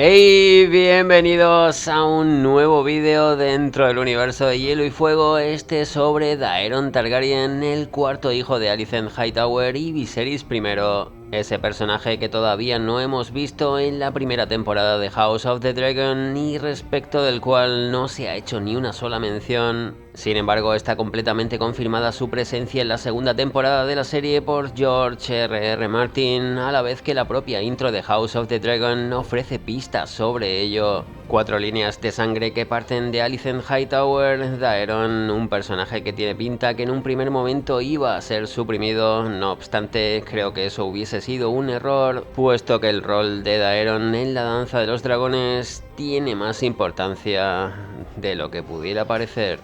Hey, bienvenidos a un nuevo vídeo dentro del universo de Hielo y Fuego, este sobre Daeron Targaryen, el cuarto hijo de Alicent Hightower y Viserys I, ese personaje que todavía no hemos visto en la primera temporada de House of the Dragon y respecto del cual no se ha hecho ni una sola mención. Sin embargo, está completamente confirmada su presencia en la segunda temporada de la serie por George R.R. Martin, a la vez que la propia intro de House of the Dragon ofrece pistas sobre ello. 4 líneas de sangre que parten de Alicent Hightower, Daeron, un personaje que tiene pinta que en un primer momento iba a ser suprimido. No obstante, creo que eso hubiese sido un error, puesto que el rol de Daeron en la danza de los dragones tiene más importancia de lo que pudiera parecer.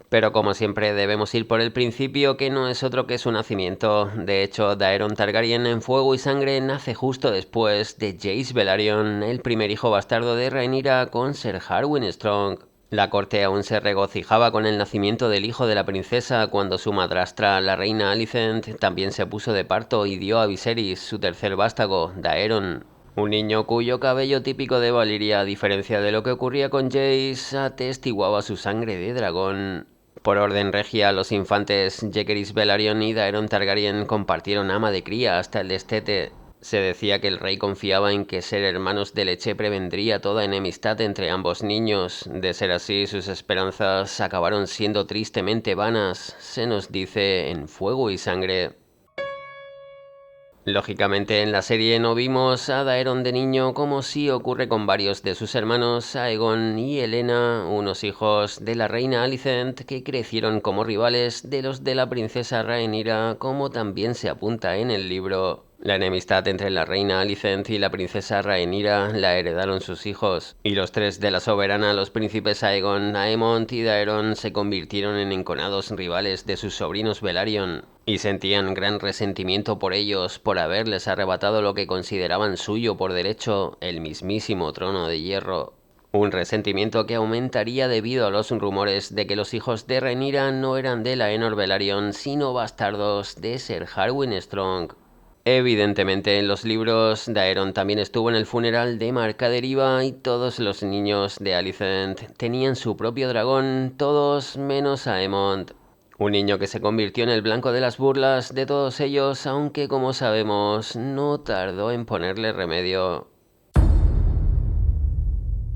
Pero como siempre debemos ir por el principio, que no es otro que su nacimiento. De hecho, Daeron Targaryen en Fuego y Sangre nace justo después de Jace Velaryon, el primer hijo bastardo de Rhaenyra con Ser Harwin Strong. La corte aún se regocijaba con el nacimiento del hijo de la princesa cuando su madrastra, la reina Alicent, también se puso de parto y dio a Viserys, su tercer vástago, Daeron. Un niño cuyo cabello típico de Valyria, a diferencia de lo que ocurría con Jace, atestiguaba su sangre de dragón. Por orden regia, los infantes Jaehaerys Velaryon y Daeron Targaryen compartieron ama de cría hasta el destete. Se decía que el rey confiaba en que ser hermanos de leche prevendría toda enemistad entre ambos niños. De ser así, sus esperanzas acabaron siendo tristemente vanas, se nos dice en Fuego y Sangre. Lógicamente en la serie no vimos a Daeron de niño, como sí ocurre con varios de sus hermanos Aegon y Helena, unos hijos de la reina Alicent que crecieron como rivales de los de la princesa Rhaenyra, como también se apunta en el libro. La enemistad entre la reina Alicent y la princesa Rhaenyra la heredaron sus hijos, y los tres de la soberana, los príncipes Aegon, Aemond y Daeron, se convirtieron en enconados rivales de sus sobrinos Velaryon, y sentían gran resentimiento por ellos por haberles arrebatado lo que consideraban suyo por derecho, el mismísimo trono de hierro. Un resentimiento que aumentaría debido a los rumores de que los hijos de Rhaenyra no eran de Laenor Velaryon, sino bastardos de Ser Harwin Strong. Evidentemente, en los libros, Daeron también estuvo en el funeral de Marca Deriva y todos los niños de Alicent tenían su propio dragón, todos menos Aemond. Un niño que se convirtió en el blanco de las burlas de todos ellos, aunque como sabemos, no tardó en ponerle remedio.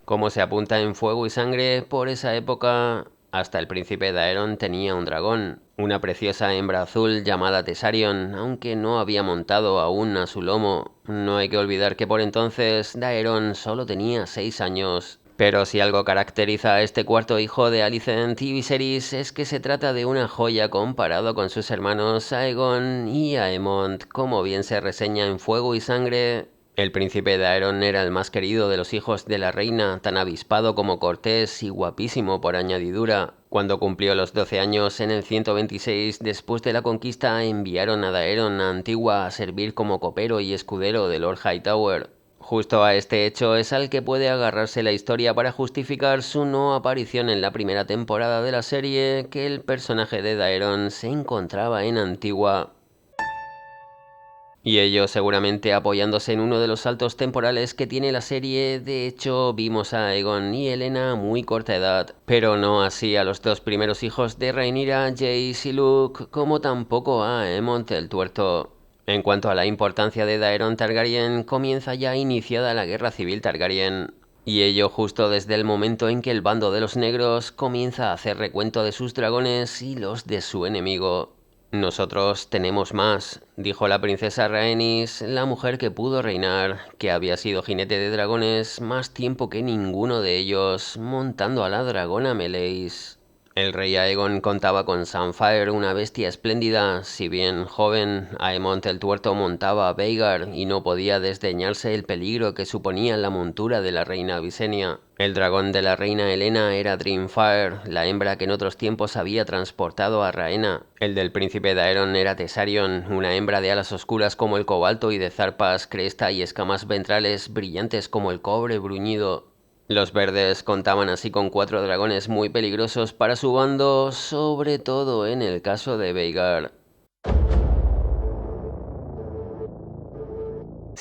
Como se apunta en Fuego y Sangre, por esa época, hasta el príncipe Daeron tenía un dragón, una preciosa hembra azul llamada Tessarion, aunque no había montado aún a su lomo. No hay que olvidar que por entonces Daeron solo tenía 6 años. Pero si algo caracteriza a este cuarto hijo de Alicent y Viserys es que se trata de una joya comparado con sus hermanos Aegon y Aemond, como bien se reseña en Fuego y Sangre. El príncipe Daeron era el más querido de los hijos de la reina, tan avispado como cortés y guapísimo por añadidura. Cuando cumplió los 12 años, en el 126, después de la conquista, enviaron a Daeron a Antigua a servir como copero y escudero de Lord Hightower. Justo a este hecho es al que puede agarrarse la historia para justificar su no aparición en la primera temporada de la serie, que el personaje de Daeron se encontraba en Antigua. Y ello seguramente apoyándose en uno de los saltos temporales que tiene la serie. De hecho, vimos a Aegon y Helena a muy corta edad, pero no así a los dos primeros hijos de Rhaenyra, Jace y Luke, como tampoco a Aemond el Tuerto. En cuanto a la importancia de Daeron Targaryen, comienza ya iniciada la Guerra Civil Targaryen. Y ello justo desde el momento en que el bando de los negros comienza a hacer recuento de sus dragones y los de su enemigo. Nosotros tenemos más, dijo la princesa Rhaenys, la mujer que pudo reinar, que había sido jinete de dragones más tiempo que ninguno de ellos, montando a la dragona Meleys. El rey Aegon contaba con Sunfyre, una bestia espléndida. Si bien joven, Aemond el Tuerto montaba a Vhagar y no podía desdeñarse el peligro que suponía la montura de la reina Visenya. El dragón de la reina Helena era Dreamfire, la hembra que en otros tiempos había transportado a Rhaena. El del príncipe Daeron era Tessarion, una hembra de alas oscuras como el cobalto y de zarpas, cresta y escamas ventrales brillantes como el cobre bruñido. Los verdes contaban así con 4 dragones muy peligrosos para su bando, sobre todo en el caso de Vhagar.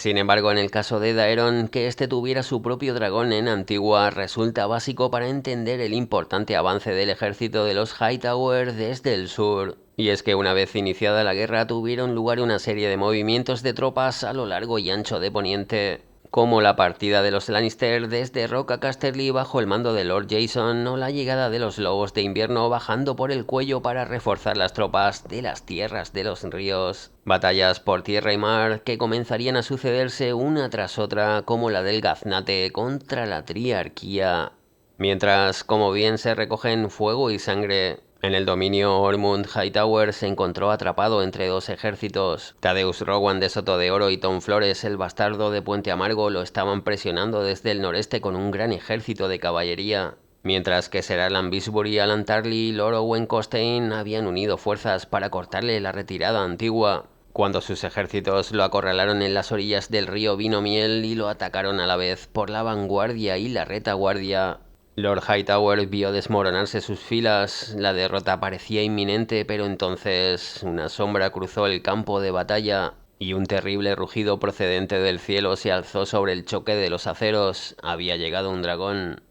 Sin embargo, en el caso de Daeron, que este tuviera su propio dragón en Antigua resulta básico para entender el importante avance del ejército de los Hightower desde el sur. Y es que una vez iniciada la guerra tuvieron lugar una serie de movimientos de tropas a lo largo y ancho de Poniente, como la partida de los Lannister desde Roca Casterly bajo el mando de Lord Jason o la llegada de los Lobos de Invierno bajando por el cuello para reforzar las tropas de las tierras de los ríos. Batallas por tierra y mar que comenzarían a sucederse una tras otra, como la del Gaznate contra la Triarquía. Mientras, como bien se recogen fuego y sangre, en el dominio Ormund Hightower se encontró atrapado entre dos ejércitos. Tadeusz Rowan de Soto de Oro y Tom Flores, el bastardo de Puente Amargo, lo estaban presionando desde el noreste con un gran ejército de caballería, mientras que Ser Alan Bisbury, Alan Tarly y Lord Owen Costain habían unido fuerzas para cortarle la retirada Antigua, cuando sus ejércitos lo acorralaron en las orillas del río Vino Miel y lo atacaron a la vez por la vanguardia y la retaguardia. Lord Hightower vio desmoronarse sus filas, la derrota parecía inminente, pero entonces una sombra cruzó el campo de batalla y un terrible rugido procedente del cielo se alzó sobre el choque de los aceros. Había llegado un dragón.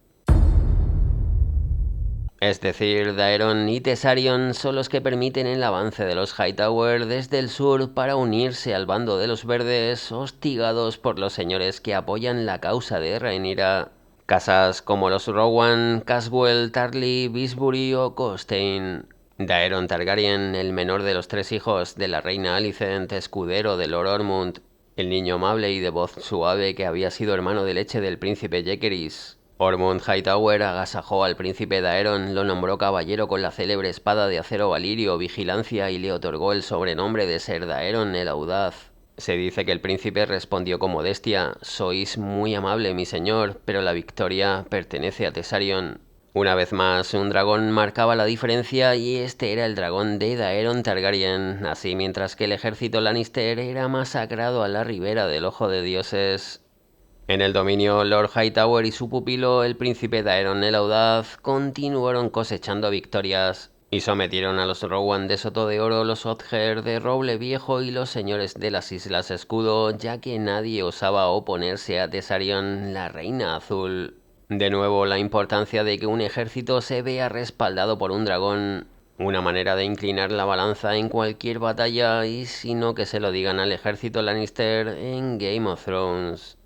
Es decir, Daeron y Tessarion son los que permiten el avance de los Hightower desde el sur para unirse al bando de los verdes, hostigados por los señores que apoyan la causa de Rhaenyra. Casas como los Rowan, Caswell, Tarly, Bisbury o Costain. Daeron Targaryen, el menor de los tres hijos de la reina Alicent, escudero de Lord Ormund, el niño amable y de voz suave que había sido hermano de leche del príncipe Jaehaerys. Ormund Hightower agasajó al príncipe Daeron, lo nombró caballero con la célebre espada de acero valirio Vigilancia y le otorgó el sobrenombre de Ser Daeron el Audaz. Se dice que el príncipe respondió con modestia: «Sois muy amable, mi señor, pero la victoria pertenece a Tessarion». Una vez más, un dragón marcaba la diferencia y este era el dragón de Daeron Targaryen, así mientras que el ejército Lannister era masacrado a la ribera del Ojo de Dioses. En el dominio, Lord Hightower y su pupilo, el príncipe Daeron el Audaz, continuaron cosechando victorias y sometieron a los Rowan de Soto de Oro, los Otger de Roble Viejo y los señores de las Islas Escudo, ya que nadie osaba oponerse a Tessarion, la Reina Azul. De nuevo, la importancia de que un ejército se vea respaldado por un dragón, una manera de inclinar la balanza en cualquier batalla, y si no que se lo digan al ejército Lannister en Game of Thrones.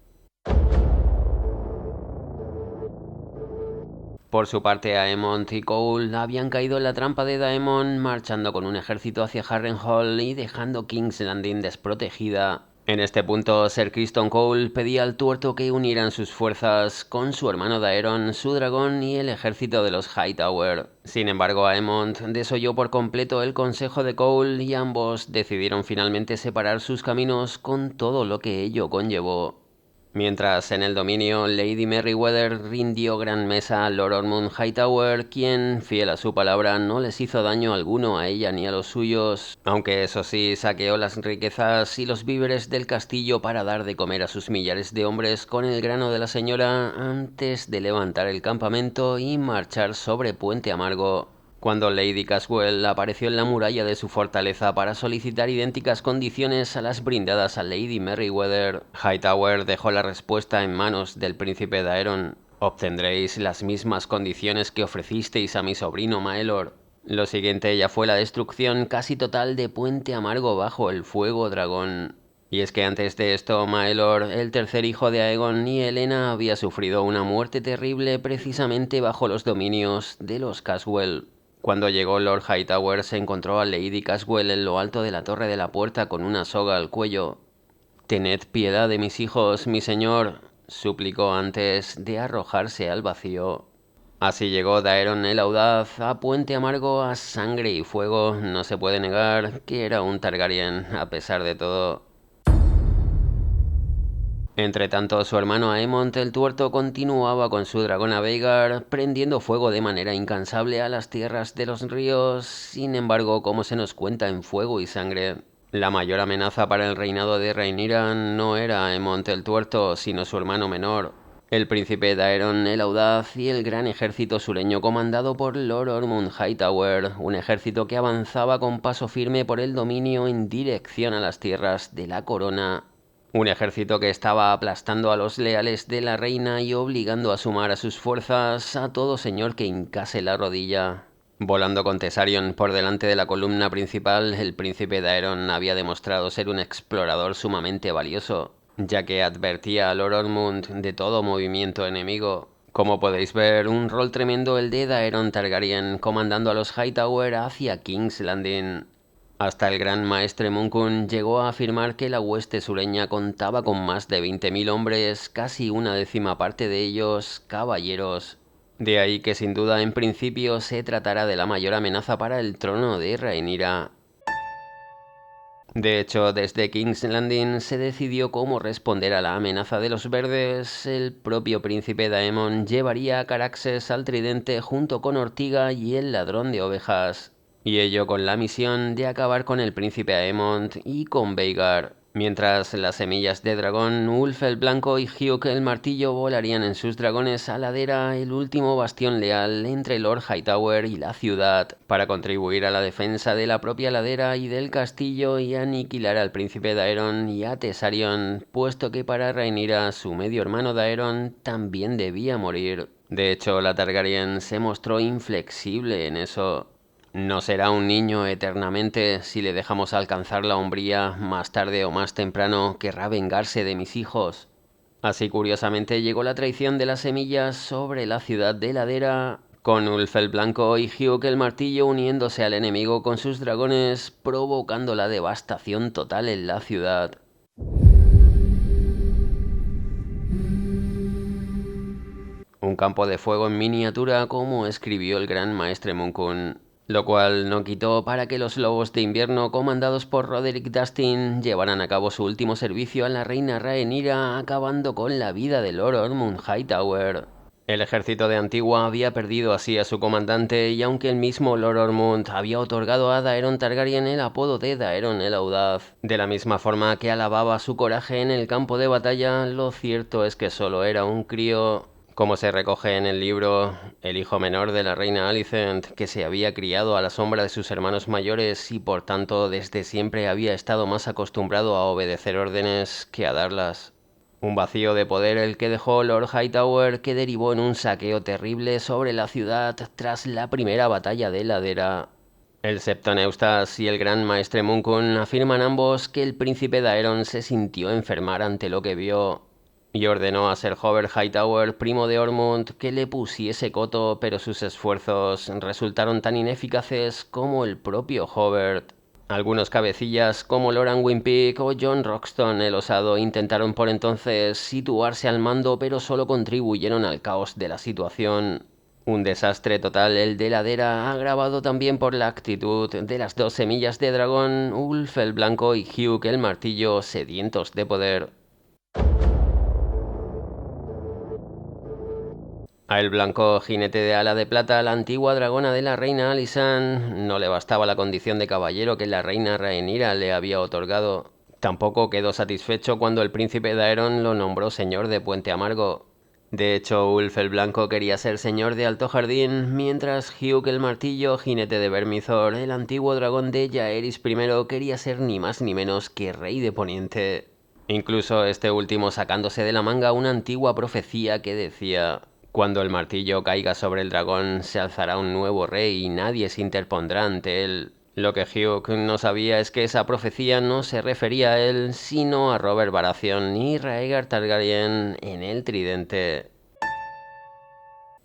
Por su parte, Aemond y Cole habían caído en la trampa de Daemon, marchando con un ejército hacia Harrenhal y dejando King's Landing desprotegida. En este punto, Ser Criston Cole pedía al tuerto que unieran sus fuerzas con su hermano Daeron, su dragón y el ejército de los Hightower. Sin embargo, Aemond desoyó por completo el consejo de Cole y ambos decidieron finalmente separar sus caminos con todo lo que ello conllevó. Mientras en el dominio, Lady Merryweather rindió gran mesa a Lord Ormund Hightower, quien, fiel a su palabra, no les hizo daño alguno a ella ni a los suyos, aunque eso sí, saqueó las riquezas y los víveres del castillo para dar de comer a sus millares de hombres con el grano de la señora antes de levantar el campamento y marchar sobre Puente Amargo. Cuando Lady Caswell apareció en la muralla de su fortaleza para solicitar idénticas condiciones a las brindadas a Lady Merryweather, Hightower dejó la respuesta en manos del príncipe Daeron: «Obtendréis las mismas condiciones que ofrecisteis a mi sobrino Maelor». Lo siguiente ya fue la destrucción casi total de Puente Amargo bajo el fuego dragón. Y es que antes de esto, Maelor, el tercer hijo de Aegon y Helena, había sufrido una muerte terrible precisamente bajo los dominios de los Caswell. Cuando llegó Lord Hightower se encontró a Lady Caswell en lo alto de la torre de la puerta con una soga al cuello. «Tened piedad de mis hijos, mi señor», suplicó antes de arrojarse al vacío. Así llegó Daeron el Audaz a Puente Amargo a sangre y fuego. No se puede negar que era un Targaryen, a pesar de todo. Entretanto, su hermano Aemond el Tuerto continuaba con su dragón Vhagar, prendiendo fuego de manera incansable a las tierras de los ríos. Sin embargo, como se nos cuenta en Fuego y Sangre, la mayor amenaza para el reinado de Rhaenyra no era Aemond el Tuerto, sino su hermano menor, el príncipe Daeron el Audaz y el gran ejército sureño comandado por Lord Ormund Hightower, un ejército que avanzaba con paso firme por el dominio en dirección a las tierras de la corona. Un ejército que estaba aplastando a los leales de la reina y obligando a sumar a sus fuerzas a todo señor que hincase la rodilla. Volando con Thesarion por delante de la columna principal, el príncipe Daeron había demostrado ser un explorador sumamente valioso, ya que advertía a Lord Ormond de todo movimiento enemigo. Como podéis ver, un rol tremendo el de Daeron Targaryen comandando a los Hightower hacia King's Landing. Hasta el gran maestre Munkun llegó a afirmar que la hueste sureña contaba con más de 20.000 hombres, casi una décima parte de ellos caballeros. De ahí que sin duda en principio se tratará de la mayor amenaza para el trono de Rhaenyra. De hecho, desde King's Landing se decidió cómo responder a la amenaza de los verdes. El propio príncipe Daemon llevaría a Caraxes al tridente junto con Ortiga y el ladrón de ovejas, y ello con la misión de acabar con el príncipe Aemond y con Vhagar. Mientras las semillas de dragón, Ulf el Blanco y Hugh el Martillo volarían en sus dragones a Ladera, el último bastión leal entre Lord Hightower y la ciudad, para contribuir a la defensa de la propia ladera y del castillo y aniquilar al príncipe Daeron y a Thesarion, puesto que para Rhaenyra, su medio hermano Daeron, también debía morir. De hecho, la Targaryen se mostró inflexible en eso. No será un niño eternamente. Si le dejamos alcanzar la hombría, más tarde o más temprano querrá vengarse de mis hijos. Así curiosamente llegó la traición de las semillas sobre la ciudad de Ladera, con Ulf el Blanco y Hugh el Martillo uniéndose al enemigo con sus dragones, provocando la devastación total en la ciudad. Un campo de fuego en miniatura, como escribió el gran maestre Munkun, lo cual no quitó para que los lobos de invierno comandados por Roderick Dustin llevaran a cabo su último servicio a la reina Rhaenyra, acabando con la vida de Lord Ormond Hightower. El ejército de Antigua había perdido así a su comandante, y aunque el mismo Lord Ormond había otorgado a Daeron Targaryen el apodo de Daeron el Audaz, de la misma forma que alababa su coraje en el campo de batalla, lo cierto es que solo era un crío. Como se recoge en el libro, el hijo menor de la reina Alicent, que se había criado a la sombra de sus hermanos mayores y por tanto desde siempre había estado más acostumbrado a obedecer órdenes que a darlas. Un vacío de poder el que dejó Lord Hightower, que derivó en un saqueo terrible sobre la ciudad tras la primera batalla de Ladera. El Septon Eustace y el gran maestre Munkun afirman ambos que el príncipe Daeron se sintió enfermar ante lo que vio y ordenó a Ser Hover Hightower, primo de Ormond, que le pusiese coto, pero sus esfuerzos resultaron tan ineficaces como el propio Hobart. Algunos cabecillas como Loran Wimpeak o John Roxton el Osado intentaron por entonces situarse al mando, pero solo contribuyeron al caos de la situación. Un desastre total el de Ladera, agravado también por la actitud de las dos semillas de dragón, Ulf el Blanco y Hugh el Martillo, sedientos de poder. A el blanco jinete de ala de plata, la antigua dragona de la reina Alysanne, no le bastaba la condición de caballero que la reina Rhaenyra le había otorgado. Tampoco quedó satisfecho cuando el príncipe Daeron lo nombró señor de Puente Amargo. De hecho, Ulf el Blanco quería ser señor de Alto Jardín, mientras Hugh el Martillo, jinete de Vermithor, el antiguo dragón de Jaehaerys I, quería ser ni más ni menos que rey de Poniente. Incluso este último sacándose de la manga una antigua profecía que decía: cuando el martillo caiga sobre el dragón, se alzará un nuevo rey y nadie se interpondrá ante él. Lo que Hugh no sabía es que esa profecía no se refería a él, sino a Robert Baratheon y Rhaegar Targaryen en el tridente.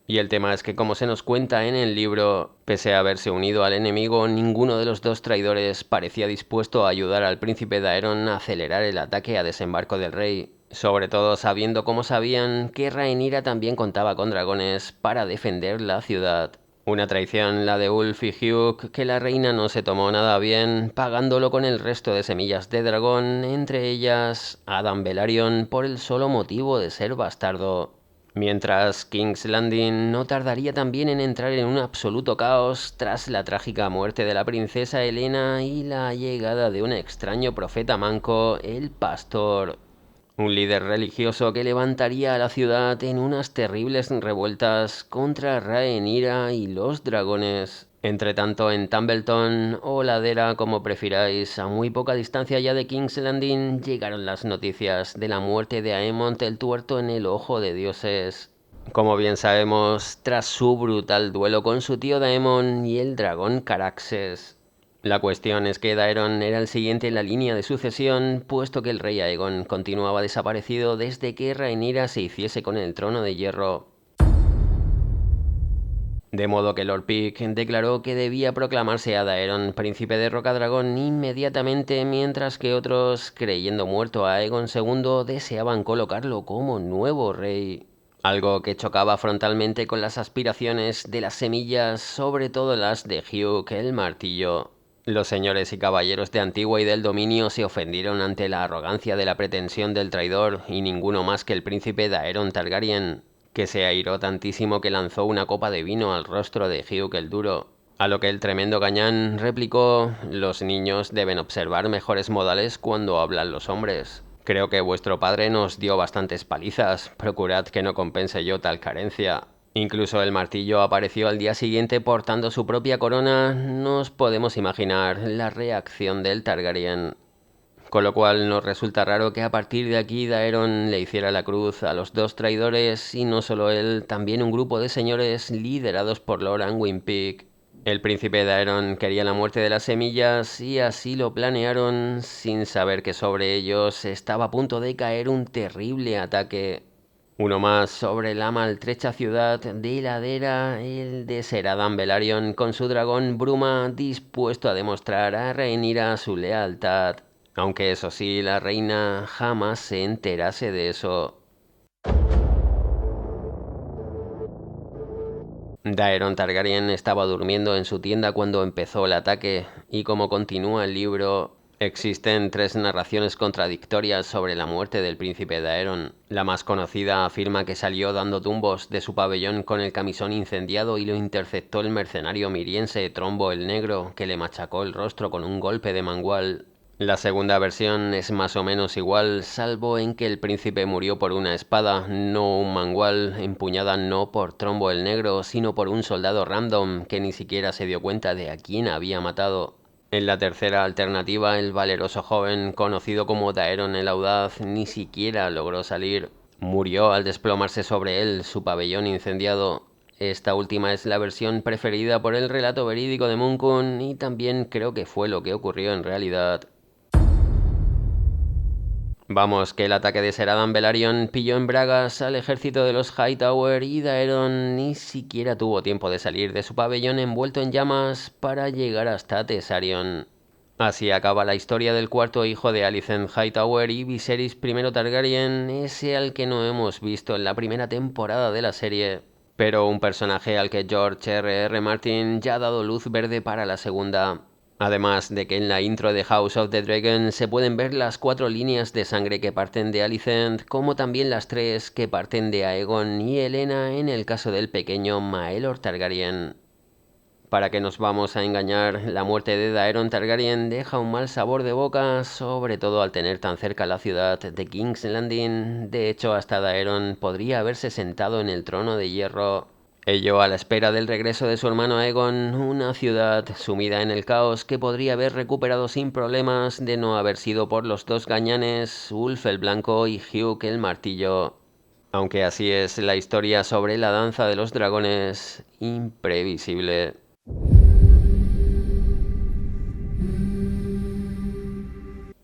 Y el tema es que, como se nos cuenta en el libro, pese a haberse unido al enemigo, ninguno de los dos traidores parecía dispuesto a ayudar al príncipe Daeron a acelerar el ataque a desembarco del rey, sobre todo sabiendo como sabían que Rhaenyra también contaba con dragones para defender la ciudad. Una traición la de Ulf y Hugh que la reina no se tomó nada bien, pagándolo con el resto de semillas de dragón, entre ellas Adam Velaryon, por el solo motivo de ser bastardo. Mientras King's Landing no tardaría también en entrar en un absoluto caos tras la trágica muerte de la princesa Helena y la llegada de un extraño profeta manco, el Pastor. Un líder religioso que levantaría a la ciudad en unas terribles revueltas contra Rhaenyra y los dragones. Entre tanto, en Tumbleton o ladera, como prefiráis, a muy poca distancia ya de King's Landing, llegaron las noticias de la muerte de Aemont el Tuerto en el Ojo de Dioses. Como bien sabemos, tras su brutal duelo con su tío Daemon y el dragón Caraxes. La cuestión es que Daeron era el siguiente en la línea de sucesión, puesto que el rey Aegon continuaba desaparecido desde que Rhaenyra se hiciese con el trono de hierro. De modo que Lord Pick declaró que debía proclamarse a Daeron príncipe de Rocadragón inmediatamente, mientras que otros, creyendo muerto a Aegon II, deseaban colocarlo como nuevo rey. Algo que chocaba frontalmente con las aspiraciones de las semillas, sobre todo las de Hugh el Martillo. Los señores y caballeros de Antigua y del Dominio se ofendieron ante la arrogancia de la pretensión del traidor y ninguno más que el príncipe Daeron Targaryen, que se airó tantísimo que lanzó una copa de vino al rostro de Hugh el Duro. A lo que el tremendo gañán replicó: «Los niños deben observar mejores modales cuando hablan los hombres. Creo que vuestro padre nos dio bastantes palizas, procurad que no compense yo tal carencia». Incluso el martillo apareció al día siguiente portando su propia corona. Nos podemos imaginar la reacción del Targaryen. Con lo cual nos resulta raro que a partir de aquí Daeron le hiciera la cruz a los dos traidores, y no solo él, también un grupo de señores liderados por Lord Anwin Peake. El príncipe Daeron quería la muerte de las semillas y así lo planearon, sin saber que sobre ellos estaba a punto de caer un terrible ataque. Uno más sobre la maltrecha ciudad de ladera, el de Ser Adam Velaryon con su dragón Bruma, dispuesto a demostrar a Rhaenyra su lealtad. Aunque eso sí, la reina jamás se enterase de eso. Daeron Targaryen estaba durmiendo en su tienda cuando empezó el ataque, y como continúa el libro, existen tres narraciones contradictorias sobre la muerte del príncipe Daeron. La más conocida afirma que salió dando tumbos de su pabellón con el camisón incendiado y lo interceptó el mercenario miriense Trombo el Negro, que le machacó el rostro con un golpe de mangual. La segunda versión es más o menos igual, salvo en que el príncipe murió por una espada, no un mangual, empuñada no por Trombo el Negro, sino por un soldado random que ni siquiera se dio cuenta de a quién había matado. En la tercera alternativa, el valeroso joven, conocido como Daeron el Audaz, ni siquiera logró salir. Murió al desplomarse sobre él su pabellón incendiado. Esta última es la versión preferida por el relato verídico de Monkun, y también creo que fue lo que ocurrió en realidad. Vamos, que el ataque de Ser Adam Velaryon pilló en bragas al ejército de los Hightower y Daeron ni siquiera tuvo tiempo de salir de su pabellón envuelto en llamas para llegar hasta Tessarion. Así acaba la historia del cuarto hijo de Alicent Hightower y Viserys I Targaryen, ese al que no hemos visto en la primera temporada de la serie, pero un personaje al que George R.R. Martin ya ha dado luz verde para la segunda. Además de que en la intro de House of the Dragon se pueden ver las 4 líneas de sangre que parten de Alicent, como también las 3 que parten de Aegon y Helena en el caso del pequeño Maelor Targaryen. ¿Para qué nos vamos a engañar? La muerte de Daeron Targaryen deja un mal sabor de boca, sobre todo al tener tan cerca la ciudad de King's Landing. De hecho, hasta Daeron podría haberse sentado en el trono de hierro. Ello a la espera del regreso de su hermano Aegon, una ciudad sumida en el caos que podría haber recuperado sin problemas de no haber sido por los dos gañanes, Ulf el Blanco y Hugh el Martillo. Aunque así es la historia sobre la danza de los dragones, imprevisible.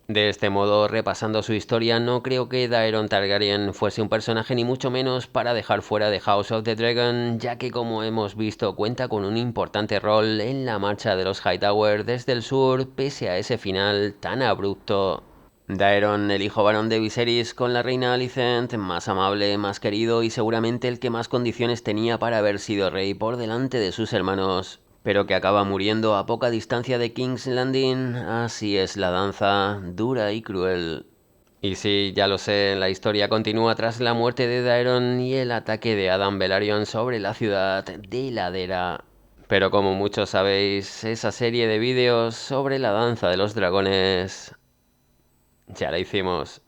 De este modo, repasando su historia, no creo que Daeron Targaryen fuese un personaje ni mucho menos para dejar fuera de House of the Dragon, ya que como hemos visto cuenta con un importante rol en la marcha de los Hightower desde el sur, pese a ese final tan abrupto. Daeron, el hijo varón de Viserys con la reina Alicent, más amable, más querido y seguramente el que más condiciones tenía para haber sido rey por delante de sus hermanos, pero que acaba muriendo a poca distancia de King's Landing. Así es la danza, dura y cruel. Y sí, ya lo sé, la historia continúa tras la muerte de Daeron y el ataque de Adam Velaryon sobre la ciudad de Ladera. Pero como muchos sabéis, esa serie de vídeos sobre la danza de los dragones ya la hicimos.